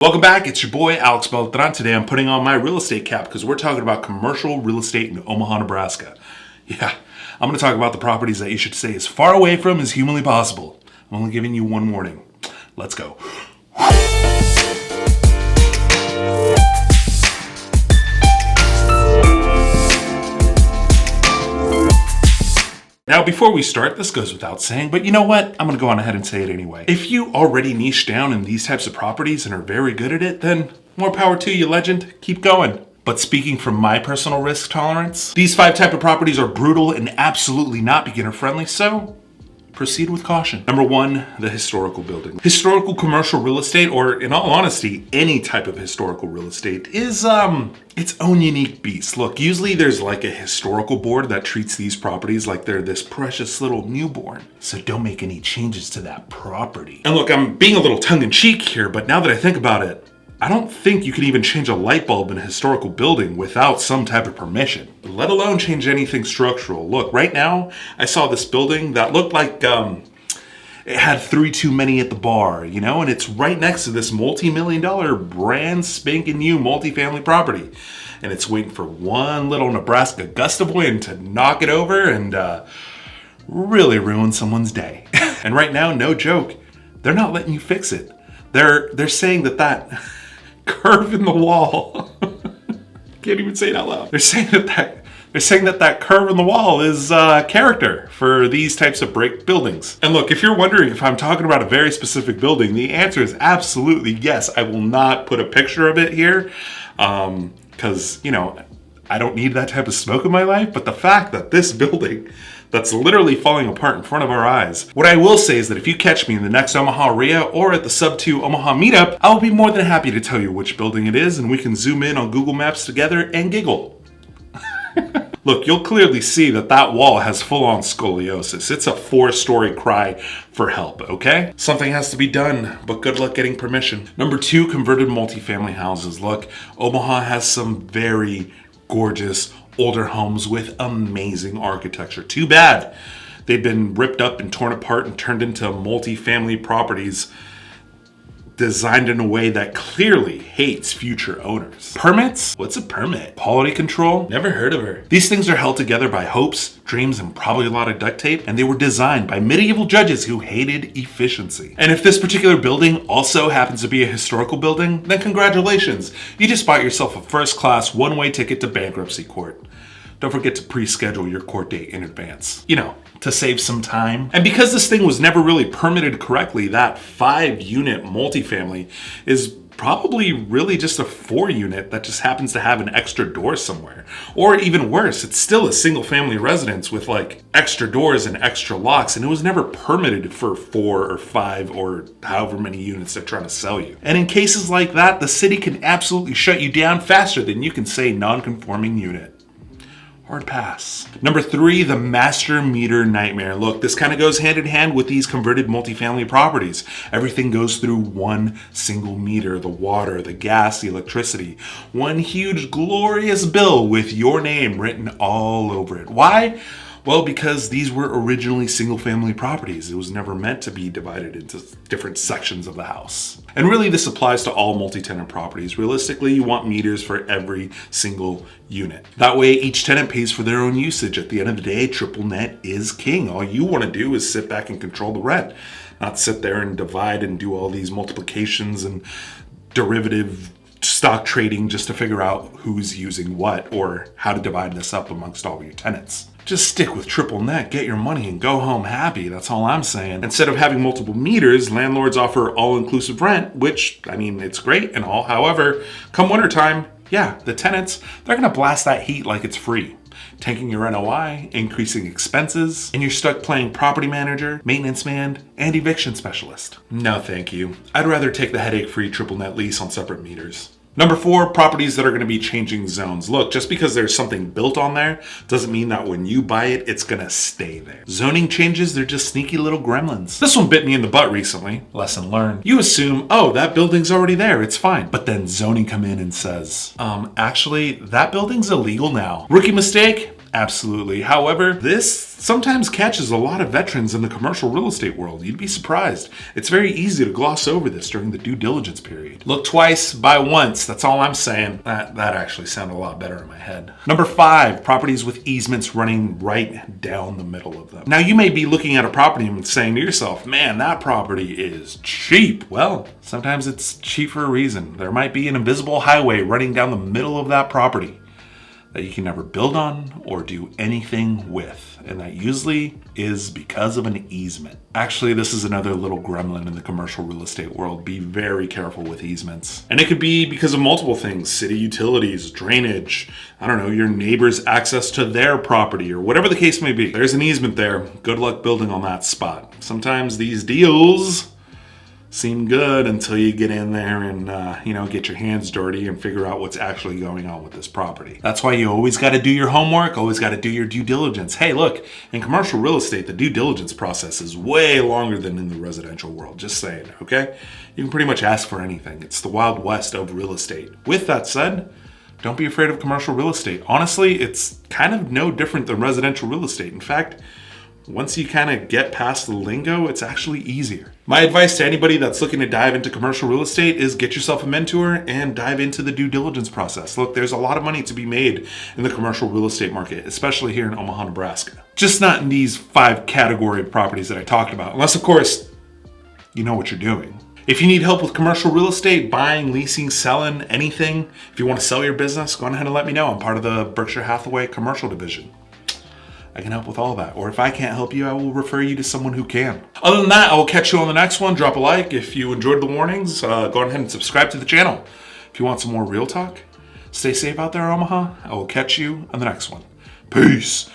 Welcome back, it's your boy AlexBeltran. Today I'm putting on my real estate cap because we're talking about commercial real estate in Omaha, Nebraska. Yeah, I'm going to talk about the properties that you should stay as far away from as humanly possible. I'm only giving you one warning. Let's go. Now, before we start, this goes without saying, but you know what? I'm going to go on ahead and say it anyway. If you already niche down in these types of properties and are very good at it, then more power to you, legend. Keep going. But speaking from my personal risk tolerance, these 5 type of properties are brutal and absolutely not beginner friendly, so proceed with caution. Number 1, the historical building. Historical commercial real estate, or in all honesty, any type of historical real estate, is its own unique beast. Look, usually there's like a historical board that treats these properties like they're this precious little newborn. So don't make any changes to that property. And look, I'm being a little tongue-in-cheek here, but now that I think about it, I don't think you can even change a light bulb in a historical building without some type of permission, let alone change anything structural. Look, right now, I saw this building that looked like it had 3 too many at the bar, you know, and it's right next to this multi-million-dollar brand spanking new multifamily property. And it's waiting for one little Nebraska gust of wind to knock it over and really ruin someone's day. And right now, no joke, they're not letting you fix it. They're saying that curve in the wall. Can't even say it out loud. They're saying that curve in the wall is character for these types of brick buildings. And look, if you're wondering if I'm talking about a very specific building, the answer is absolutely yes. I will not put a picture of it here because, you know, I don't need that type of smoke in my life. But the fact that this building that's literally falling apart in front of our eyes. What I will say is that if you catch me in the next Omaha RIA or at the Sub 2 Omaha meetup, I'll be more than happy to tell you which building it is and we can zoom in on Google Maps together and giggle. Look, you'll clearly see that wall has full-on scoliosis. It's a 4-story cry for help, okay? Something has to be done, but good luck getting permission. Number 2, converted multifamily houses. Look, Omaha has some very gorgeous older homes with amazing architecture. Too bad they've been ripped up and torn apart and turned into multifamily properties designed in a way that clearly hates future owners. Permits? What's a permit? Quality control? Never heard of her. These things are held together by hopes, dreams, and probably a lot of duct tape, and they were designed by medieval judges who hated efficiency. And if this particular building also happens to be a historical building, then congratulations. You just bought yourself a first-class one-way ticket to bankruptcy court. Don't forget to pre-schedule your court date in advance. You know, to save some time. And because this thing was never really permitted correctly, that 5-unit multifamily is probably really just a 4-unit that just happens to have an extra door somewhere. Or even worse, it's still a single family residence with like extra doors and extra locks, and it was never permitted for 4 or 5 or however many units they're trying to sell you. And in cases like that, the city can absolutely shut you down faster than you can say non-conforming unit. Hard pass. Number 3, the master meter nightmare. Look, this kind of goes hand in hand with these converted multifamily properties. Everything goes through one single meter, the water, the gas, the electricity. One huge glorious bill with your name written all over it. Why? Well, because these were originally single-family properties. It was never meant to be divided into different sections of the house. And really, this applies to all multi-tenant properties. Realistically, you want meters for every single unit. That way, each tenant pays for their own usage. At the end of the day, triple net is king. All you want to do is sit back and control the rent, not sit there and divide and do all these multiplications and derivative stock trading just to figure out who's using what or how to divide this up amongst all of your tenants. Just stick with triple net, get your money, and go home happy. That's all I'm saying. Instead of having multiple meters, landlords offer all-inclusive rent, which, I mean, it's great and all. However, come wintertime, yeah, the tenants, they're going to blast that heat like it's free, tanking your NOI, increasing expenses, and you're stuck playing property manager, maintenance man, and eviction specialist. No, thank you. I'd rather take the headache-free triple net lease on separate meters. Number 4, properties that are going to be changing zones. Look, just because there's something built on there doesn't mean that when you buy it, it's going to stay there. Zoning changes, they're just sneaky little gremlins. This one bit me in the butt recently. Lesson learned. You assume, oh, that building's already there, it's fine. But then zoning come in and says, actually, that building's illegal now. Rookie mistake? Absolutely. However, this sometimes catches a lot of veterans in the commercial real estate world. You'd be surprised. It's very easy to gloss over this during the due diligence period. Look twice, buy once. That's all I'm saying. That actually sounded a lot better in my head. Number 5, properties with easements running right down the middle of them. Now, you may be looking at a property and saying to yourself, man, that property is cheap. Well, sometimes it's cheap for a reason. There might be an invisible highway running down the middle of that property that you can never build on or do anything with. And that usually is because of an easement. Actually, this is another little gremlin in the commercial real estate world. Be very careful with easements. And it could be because of multiple things: city utilities, drainage, I don't know, your neighbor's access to their property, or whatever the case may be. There's an easement there. Good luck building on that spot. Sometimes these deals seem good until you get in there and, get your hands dirty and figure out what's actually going on with this property. That's why you always got to do your homework, always got to do your due diligence. Hey, look, in commercial real estate, the due diligence process is way longer than in the residential world. Just saying, okay? You can pretty much ask for anything. It's the Wild West of real estate. With that said, don't be afraid of commercial real estate. Honestly, it's kind of no different than residential real estate. In fact, once you kind of get past the lingo, it's actually easier. My advice to anybody that's looking to dive into commercial real estate is get yourself a mentor and dive into the due diligence process. Look, there's a lot of money to be made in the commercial real estate market, especially here in Omaha, Nebraska. Just not in these 5 category of properties that I talked about, unless, of course, you know what you're doing. If you need help with commercial real estate, buying, leasing, selling, anything, if you want to sell your business, go ahead and let me know. I'm part of the Berkshire Hathaway commercial division. I can help with all that. Or if I can't help you, I will refer you to someone who can. Other than that, I will catch you on the next one. Drop a like. If you enjoyed the warnings, go ahead and subscribe to the channel. If you want some more real talk, stay safe out there, Omaha. I will catch you on the next one. Peace.